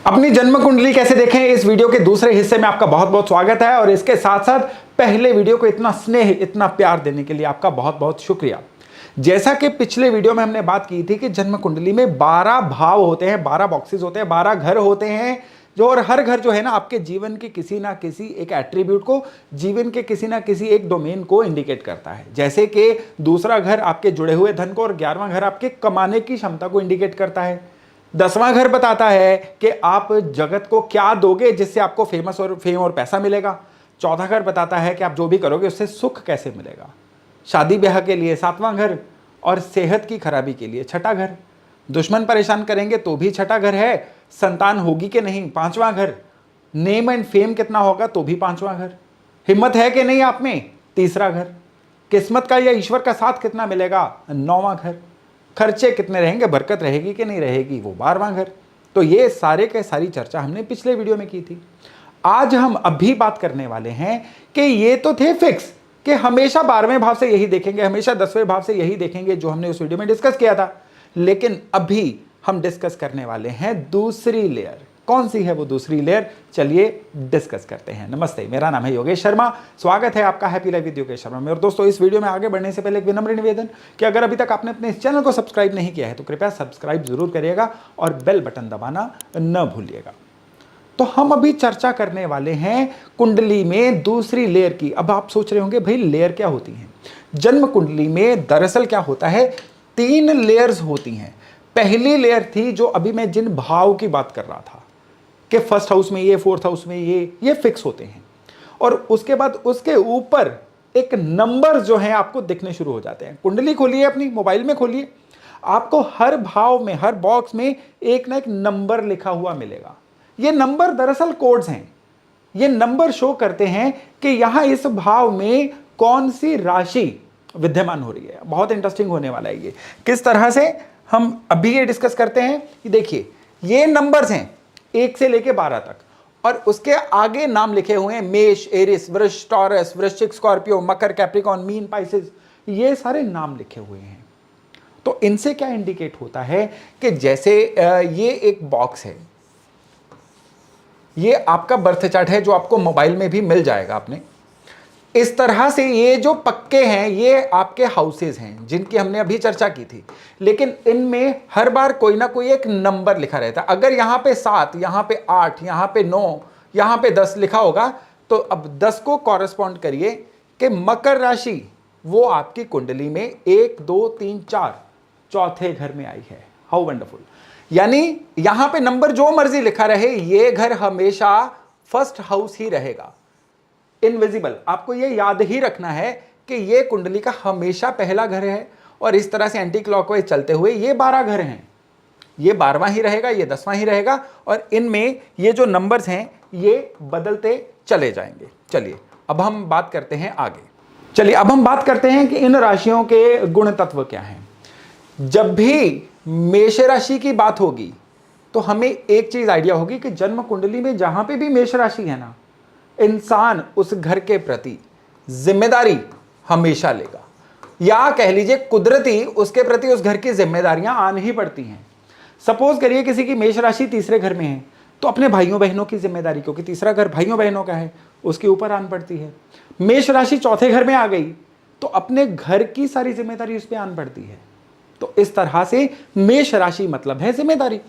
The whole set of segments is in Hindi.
अपनी जन्म कुंडली कैसे देखें, इस वीडियो के दूसरे हिस्से में आपका बहुत बहुत स्वागत है। और इसके साथ साथ पहले वीडियो को इतना स्नेह, इतना प्यार देने के लिए आपका बहुत बहुत शुक्रिया। जैसा कि पिछले वीडियो में हमने बात की थी कि जन्म कुंडली में 12 भाव होते हैं, 12 बॉक्सेस होते हैं, 12 घर होते हैं जो, और हर घर जो है ना आपके जीवन के किसी ना किसी एक एट्रीब्यूट को, जीवन के किसी ना किसी एक डोमेन को इंडिकेट करता है। जैसे कि दूसरा घर आपके जुड़े हुए धन को, और 11वां घर आपके कमाने की क्षमता को इंडिकेट करता है। 10वां घर बताता है कि आप जगत को क्या दोगे जिससे आपको फेम और पैसा मिलेगा। चौथा घर बताता है कि आप जो भी करोगे उससे सुख कैसे मिलेगा। शादी ब्याह के लिए 7वां घर, और सेहत की खराबी के लिए 6ठा घर। दुश्मन परेशान करेंगे तो भी 6ठा घर है। संतान होगी कि नहीं, 5वां घर। नेम एंड फेम कितना होगा तो भी 5वां घर। हिम्मत है कि नहीं आप में, 3रा घर। किस्मत का या ईश्वर का साथ कितना मिलेगा, 9वां घर। खर्चे कितने रहेंगे, बरकत रहेगी कि नहीं रहेगी, वो 12वां घर। तो ये सारे के सारी चर्चा हमने पिछले वीडियो में की थी। आज हम अभी बात करने वाले हैं कि ये तो थे फिक्स कि हमेशा 12वें भाव से यही देखेंगे, हमेशा 10वें भाव से यही देखेंगे, जो हमने उस वीडियो में डिस्कस किया था। लेकिन अभी हम डिस्कस करने वाले हैं दूसरी लेयर। कौन सी है वो दूसरी लेयर, चलिए डिस्कस करते हैं। नमस्ते, मेरा नाम है योगेश शर्मा। स्वागत है आपका happy life with Yogesh Sharma में। और दोस्तों, इस वीडियो में आगे बढ़ने से पहले एक विनम्र निवेदन कि अगर अभी तक आपने अपने इस चैनल को सब्सक्राइब नहीं किया है तो कृपया सब्सक्राइब जरूर करिएगा और बेल बटन दबाना न भूलिएगा। तो हम अभी चर्चा करने वाले हैं कुंडली में दूसरी लेयर की। अब आप सोच रहे होंगे भाई लेयर क्या होती है। जन्म कुंडली में दरअसल क्या होता है, 3 लेयर्स होती हैं। पहली लेयर थी जो अभी मैं जिन भाव की बात कर रहा था कि फर्स्ट हाउस में ये, 4th हाउस में ये फिक्स होते हैं। और उसके बाद उसके ऊपर एक नंबर जो है आपको दिखने शुरू हो जाते हैं। कुंडली खोलिए, अपनी मोबाइल में खोलिए, आपको हर भाव में, हर बॉक्स में एक ना एक नंबर लिखा हुआ मिलेगा। ये नंबर दरअसल कोड्स हैं। ये नंबर शो करते हैं कि यहां इस भाव में कौन सी राशि विद्यमान हो रही है। बहुत इंटरेस्टिंग होने वाला है ये। किस तरह से हम अभी ये डिस्कस करते हैं कि देखिए, ये नंबर्स हैं 1 से लेके 12 तक, और उसके आगे नाम लिखे हुए हैं मेष, एरिस, वृष, टॉरस, वृश्चिक, स्कॉर्पियो, मकर, कैप्रिकॉन, मीन, पाइसेस। ये सारे नाम लिखे हुए हैं। तो इनसे क्या इंडिकेट होता है कि जैसे ये एक बॉक्स है, ये आपका बर्थ चार्ट है जो आपको मोबाइल में भी मिल जाएगा आपने। इस तरह से ये जो पक्के हैं ये आपके हाउसेज हैं जिनकी हमने अभी चर्चा की थी। लेकिन इनमें हर बार कोई ना कोई एक नंबर लिखा रहता है। अगर यहाँ पे 7, यहाँ पे 8, यहाँ पे 9, यहाँ पे 10 लिखा होगा तो अब 10 को कॉरेस्पॉन्ड करिए कि मकर राशि वो आपकी कुंडली में 1, 2, 3, 4 चौथे घर में आई है। How wonderful. यानी यहां पे नंबर जो मर्जी लिखा रहे, ये घर हमेशा फर्स्ट हाउस ही रहेगा। इनविजिबल, आपको ये याद ही रखना है कि ये कुंडली का हमेशा पहला घर है। और इस तरह से एंटी क्लॉकवाइज चलते हुए ये 12 घर हैं, ये 12वां ही रहेगा, ये 10वां ही रहेगा, और इनमें ये जो नंबर्स हैं ये बदलते चले जाएंगे। चलिए अब हम बात करते हैं आगे। चलिए अब हम बात करते हैं कि इन राशियों के गुण तत्व क्या हैं। जब भी मेष राशि की बात होगी तो हमें एक चीज आइडिया होगी कि जन्म कुंडली में जहां पे भी मेष राशि है ना, इंसान उस घर के प्रति जिम्मेदारी हमेशा लेगा, या कह लीजिए कुदरती उसके प्रति उस घर की जिम्मेदारियां आन ही पड़ती हैं। सपोज करिए किसी की मेष राशि 3रे घर में है तो अपने भाइयों बहनों की जिम्मेदारी, क्योंकि 3रा घर भाइयों बहनों का है, उसके ऊपर आन पड़ती है। मेष राशि 4थे घर में आ गई तो अपने घर की सारी जिम्मेदारी उस पर आन पड़ती है। तो इस तरह से मेष राशि मतलब है जिम्मेदारी।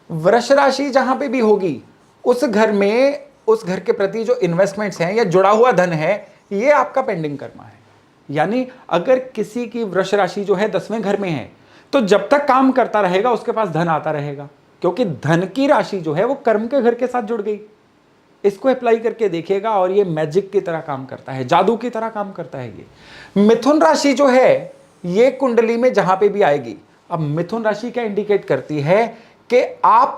वृष राशि जहां पे भी होगी उस घर में, उस घर के प्रति जो इन्वेस्टमेंट्स हैं या जुड़ा हुआ धन है, ये आपका पेंडिंग कर्मा है। यानी अगर किसी की वृष राशि जो है 10वें घर में है तो जब तक काम करता रहेगा उसके पास धन आता रहेगा, क्योंकि धन की राशि जो है वो कर्म के घर के साथ जुड़ गई। इसको अप्लाई करके देखिएगा और ये मैजिक की तरह काम करता है, जादू की तरह काम करता है ये। मिथुन राशि जो है ये कुंडली में जहां पे भी आएगी, अब मिथुन राशि क्या इंडिकेट करती है कि आप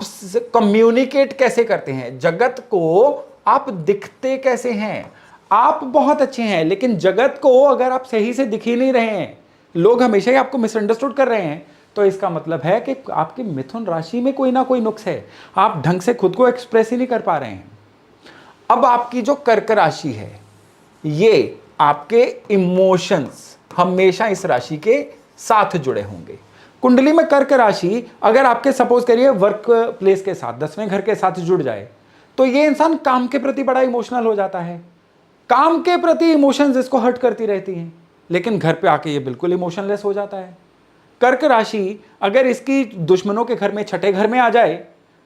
कम्युनिकेट कैसे करते हैं, जगत को आप दिखते कैसे हैं। आप बहुत अच्छे हैं लेकिन जगत को अगर आप सही से दिख ही नहीं रहे हैं, लोग हमेशा ही आपको मिसअंडरस्टूड कर रहे हैं, तो इसका मतलब है कि आपकी मिथुन राशि में कोई ना कोई नुक्स है। आप ढंग से खुद को एक्सप्रेस ही नहीं कर पा रहे हैं। अब आपकी जो कर्क राशि है, ये आपके इमोशंस हमेशा इस राशि के साथ जुड़े होंगे। कुंडली में कर्क राशि अगर आपके सपोज करिए वर्क प्लेस के साथ 10वें घर के साथ जुड़ जाए तो ये इंसान काम के प्रति बड़ा इमोशनल हो जाता है। काम के प्रति इमोशंस इसको हर्ट करती रहती हैं, लेकिन घर पे आके ये बिल्कुल इमोशनलेस हो जाता है। कर्क राशि अगर इसकी दुश्मनों के घर में छठे घर में आ जाए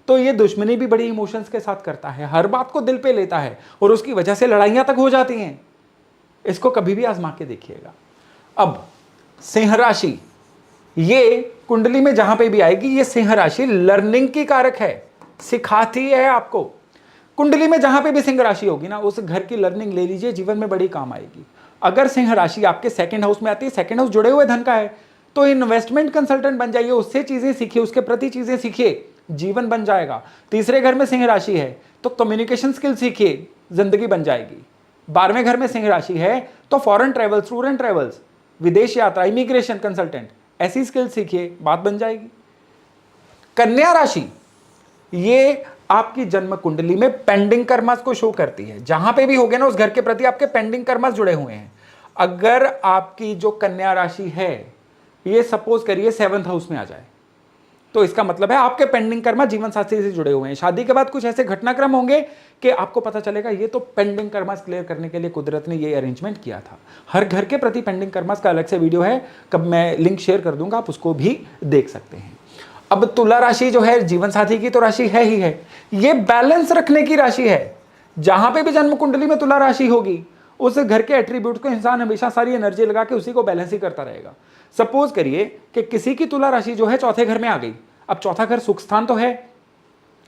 तो ये दुश्मनी भी बड़ी इमोशंस के साथ करता है, हर बात को दिल पे लेता है और उसकी वजह से लड़ाइयां तक हो जाती हैं। इसको कभी भी आजमा के देखिएगा। अब सिंह राशि, ये कुंडली में जहां पे भी आएगी, ये सिंह राशि लर्निंग की कारक है, सिखाती है आपको। कुंडली में जहां पे भी सिंह राशि होगी ना, उस घर की लर्निंग ले लीजिए, जीवन में बड़ी काम आएगी। अगर सिंह राशि आपके सेकंड हाउस में आती है, सेकंड हाउस जुड़े हुए धन का है, तो इन्वेस्टमेंट कंसल्टेंट बन जाइए, उससे चीजें सीखिए, उसके प्रति चीजें सीखिए, जीवन बन जाएगा। तीसरे घर में सिंह राशि है तो कम्युनिकेशन स्किल सीखिए, जिंदगी बन जाएगी। 12वें घर में सिंह राशि है तो foreign travels, tour and travels, विदेश यात्रा, इमिग्रेशन कंसल्टेंट, ऐसी स्किल सीखिए, बात बन जाएगी। कन्या राशि, ये आपकी जन्म कुंडली में पेंडिंग कर्मास को शो करती है। जहां पे भी होगे ना, उस घर के प्रति आपके पेंडिंग कर्मास जुड़े हुए हैं। अगर आपकी जो कन्या राशि है ये सपोज करिए 7th हाउस में आ जाए तो इसका मतलब है आपके पेंडिंग कर्मा जीवन साथी से जुड़े हुए हैं। शादी के बाद कुछ ऐसे घटनाक्रम होंगे कि आपको पता चलेगा ये तो पेंडिंग कर्मास क्लियर करने के लिए कुदरत ने ये अरेंजमेंट किया था। हर घर के प्रति पेंडिंग कर्मास का अलग से वीडियो है, कब मैं लिंक शेयर कर दूंगा, आप उसको भी देख सकते हैं। अब तुला राशि जो है जीवन साथी की तो राशि है ही है, ये बैलेंस रखने की राशि है। जहां पे भी जन्म कुंडली में तुला राशि होगी, उस घर के एट्रीब्यूट को इंसान हमेशा सारी एनर्जी लगा के उसी को बैलेंस ही करता रहेगा। सपोज करिए कि किसी की तुला राशि जो है चौथे घर में आ गई। अब चौथा घर सुख स्थान तो है,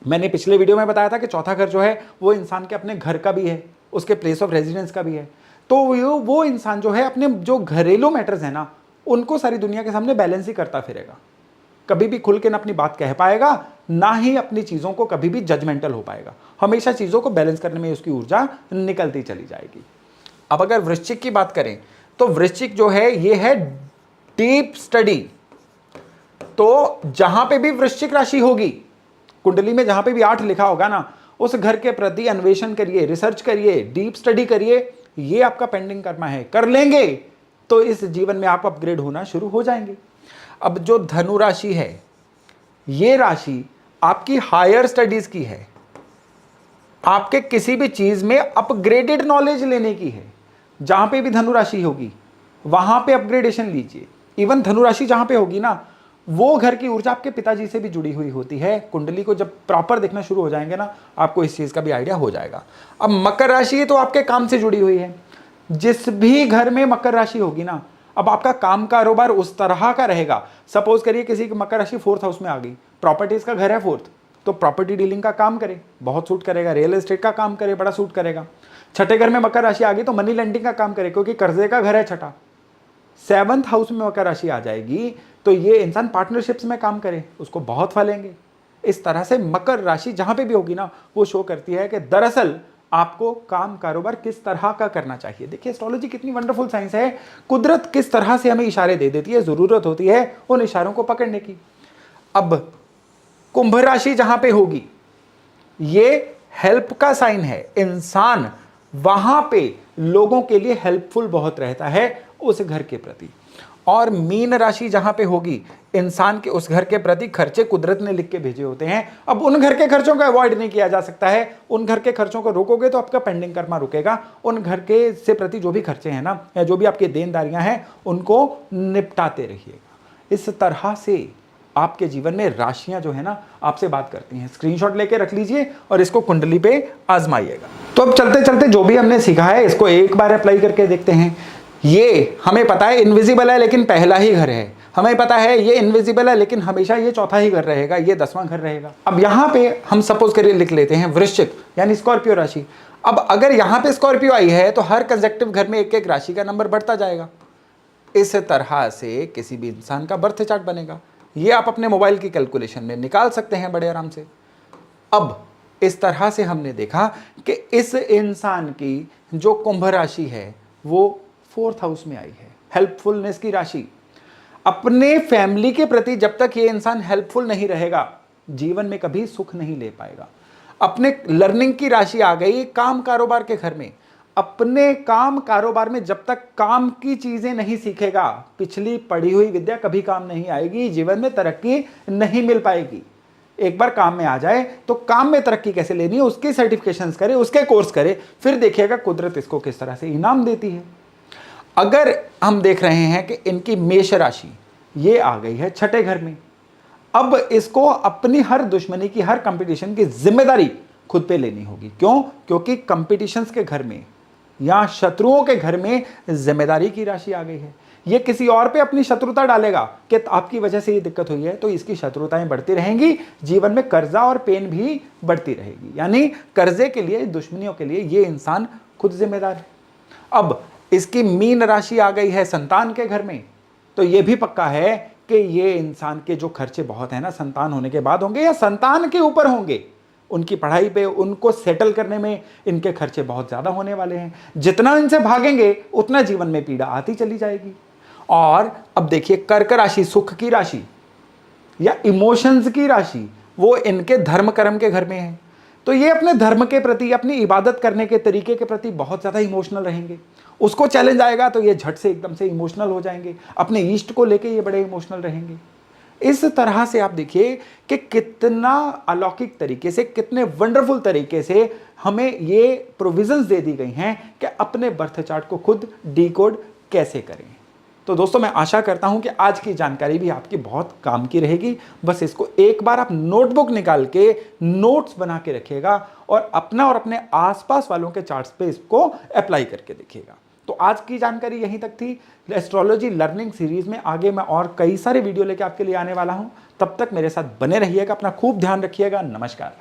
मैंने पिछले वीडियो में बताया था कि चौथा घर जो है वो इंसान के अपने घर का भी है, उसके प्लेस ऑफ रेजिडेंस का भी है। तो वो इंसान जो है अपने जो घरेलू मैटर्स है ना, उनको सारी दुनिया के सामने बैलेंस ही करता फिरेगा। कभी भी खुल के ना अपनी बात कह पाएगा, ना ही अपनी चीजों को कभी भी जजमेंटल हो पाएगा। हमेशा चीजों को बैलेंस करने में उसकी ऊर्जा निकलती चली जाएगी। अब अगर वृश्चिक की बात करें तो वृश्चिक जो है ये है डीप स्टडी। तो जहां पे भी वृश्चिक राशि होगी कुंडली में, जहां पे भी 8 लिखा होगा ना, उस घर के प्रति अन्वेषण करिए, रिसर्च करिए, डीप स्टडी करिए। ये आपका पेंडिंग कर्मा है, कर लेंगे तो इस जीवन में आप अपग्रेड होना शुरू हो जाएंगे। अब जो धनु राशि है, ये राशि आपकी हायर स्टडीज की है, आपके किसी भी चीज में अपग्रेडेड नॉलेज लेने की है। जहां पे भी धनु राशि होगी वहां पे अपग्रेडेशन लीजिए। इवन धनु राशि जहां पे होगी ना, वो घर की ऊर्जा आपके पिताजी से भी जुड़ी हुई होती है। कुंडली को जब प्रॉपर देखना शुरू हो जाएंगे ना, आपको इस चीज का भी आइडिया हो जाएगा। अब मकर राशि तो आपके काम से जुड़ी हुई है। जिस भी घर में मकर राशि होगी ना, अब आपका काम कारोबार उस तरह का रहेगा। सपोज करिए किसी की मकर राशि 4th हाउस में आ गई, प्रॉपर्टीज का घर है 4th, तो प्रॉपर्टी डीलिंग का काम करे, बहुत सूट करेगा। रियल एस्टेट का काम करे, बड़ा सूट करेगा। छठे घर में मकर राशि आ गई तो मनी लेंडिंग का काम करे, क्योंकि कर्जे का घर है छठा। 7th हाउस में मकर राशि आ जाएगी तो ये इंसान पार्टनरशिप्स में काम करे, उसको बहुत फलेंगे। इस तरह से मकर राशि जहां पे भी होगी ना, वो शो करती है कि दरअसल आपको काम कारोबार किस तरह का करना चाहिए। देखिए एस्ट्रोलॉजी कितनी वंडरफुल साइंस है, कुदरत किस तरह से हमें इशारे दे देती है, जरूरत होती है उन इशारों को पकड़ने की। अब कुंभ राशि जहां पे होगी, ये हेल्प का साइन है। इंसान वहां पे लोगों के लिए हेल्पफुल बहुत रहता है उस घर के प्रति। और मीन राशि जहां पे होगी, इंसान के उस घर के प्रति खर्चे कुदरत ने लिख के भेजे होते हैं। अब उन घर के खर्चों को अवॉइड नहीं किया जा सकता है। उन घर के खर्चों को रोकोगे तो आपका पेंडिंग कर्मा रुकेगा। उन घर के से प्रति जो भी खर्चे हैं ना, या जो भी आपकी देनदारियां हैं, उनको निपटाते रहिएगा। इस तरह से आपके जीवन में राशियां जो है ना आपसे बात करती हैं। स्क्रीनशॉट लेके रख लीजिए और इसको कुंडली पे आजमाइएगा। तो अब चलते चलते जो भी हमने सीखा है इसको एक बार अप्लाई करके देखते हैं। ये हमें पता है इनविजिबल है लेकिन पहला ही घर है। हमें पता है ये इनविजिबल है लेकिन हमेशा ये चौथा ही घर रहेगा, ये 10वां घर रहेगा। अब यहां पे हम सपोज करिए लिख लेते हैं वृश्चिक यानी स्कॉर्पियो राशि। अब अगर यहां पे स्कॉर्पियो आई है तो हर कंसेक्टिव घर में एक एक राशि का नंबर बढ़ता जाएगा। इस तरह से किसी भी इंसान का बर्थ चार्ट बनेगा। ये आप अपने मोबाइल की कैलकुलेशन में निकाल सकते हैं बड़े आराम से। अब इस तरह से हमने देखा कि इस इंसान की जो कुंभ राशि है वो 4th हाउस में आई है, हेल्पफुलनेस की राशि। अपने फैमिली के प्रति जब तक ये इंसान हेल्पफुल नहीं रहेगा, जीवन में कभी सुख नहीं ले पाएगा। अपने लर्निंग की राशि आ गई काम कारोबार के घर में। अपने काम कारोबार में जब तक काम की चीजें नहीं सीखेगा, पिछली पढ़ी हुई विद्या कभी काम नहीं आएगी, जीवन में तरक्की नहीं मिल पाएगी। एक बार काम में आ जाए तो काम में तरक्की कैसे लेनी है उसके सर्टिफिकेशंस करे, उसके कोर्स करे, फिर देखिएगा कुदरत इसको किस तरह से इनाम देती है। अगर हम देख रहे हैं कि इनकी मेष राशि ये आ गई है छठे घर में, अब इसको अपनी हर दुश्मनी की, हर कंपटीशन की जिम्मेदारी खुद पे लेनी होगी। क्यों? क्योंकि कंपटीशंस के घर में या शत्रुओं के घर में जिम्मेदारी की राशि आ गई है। ये किसी और पे अपनी शत्रुता डालेगा कि आपकी वजह से ये दिक्कत हुई है, तो इसकी शत्रुताएं बढ़ती रहेंगी, जीवन में कर्जा और पेन भी बढ़ती रहेगी। यानी कर्जे के लिए, दुश्मनियों के लिए ये इंसान खुद जिम्मेदार है। अब इसकी मीन राशि आ गई है संतान के घर में, तो ये भी पक्का है कि ये इंसान के जो खर्चे बहुत है ना, संतान होने के बाद होंगे या संतान के ऊपर होंगे, उनकी पढ़ाई पे, उनको सेटल करने में इनके खर्चे बहुत ज्यादा होने वाले हैं। जितना इनसे भागेंगे उतना जीवन में पीड़ा आती चली जाएगी। और अब देखिए कर्क राशि, सुख की राशि या इमोशंस की राशि, वो इनके धर्म कर्म के घर में है। तो ये अपने धर्म के प्रति, अपनी इबादत करने के तरीके के प्रति बहुत ज्यादा इमोशनल रहेंगे। उसको चैलेंज आएगा तो ये झट से एकदम से इमोशनल हो जाएंगे। अपने ईष्ट को लेके ये बड़े इमोशनल रहेंगे। इस तरह से आप देखिए कि कितना अलौकिक तरीके से, कितने वंडरफुल तरीके से हमें ये प्रोविजंस दे दी गई हैं कि अपने बर्थ चार्ट को खुद डिकोड कैसे करें। तो दोस्तों मैं आशा करता हूं कि आज की जानकारी भी आपकी बहुत काम की रहेगी। बस इसको एक बार आप नोटबुक निकाल के नोट्स बना के रखिएगा और अपना और अपने आसपास वालों के चार्ट्स पे इसको अप्लाई करके देखिएगा। तो आज की जानकारी यहीं तक थी। एस्ट्रोलॉजी लर्निंग सीरीज में आगे मैं और कई सारे वीडियो लेके आपके लिए आने वाला हूं। तब तक मेरे साथ बने रहिएगा, अपना खूब ध्यान रखिएगा। नमस्कार।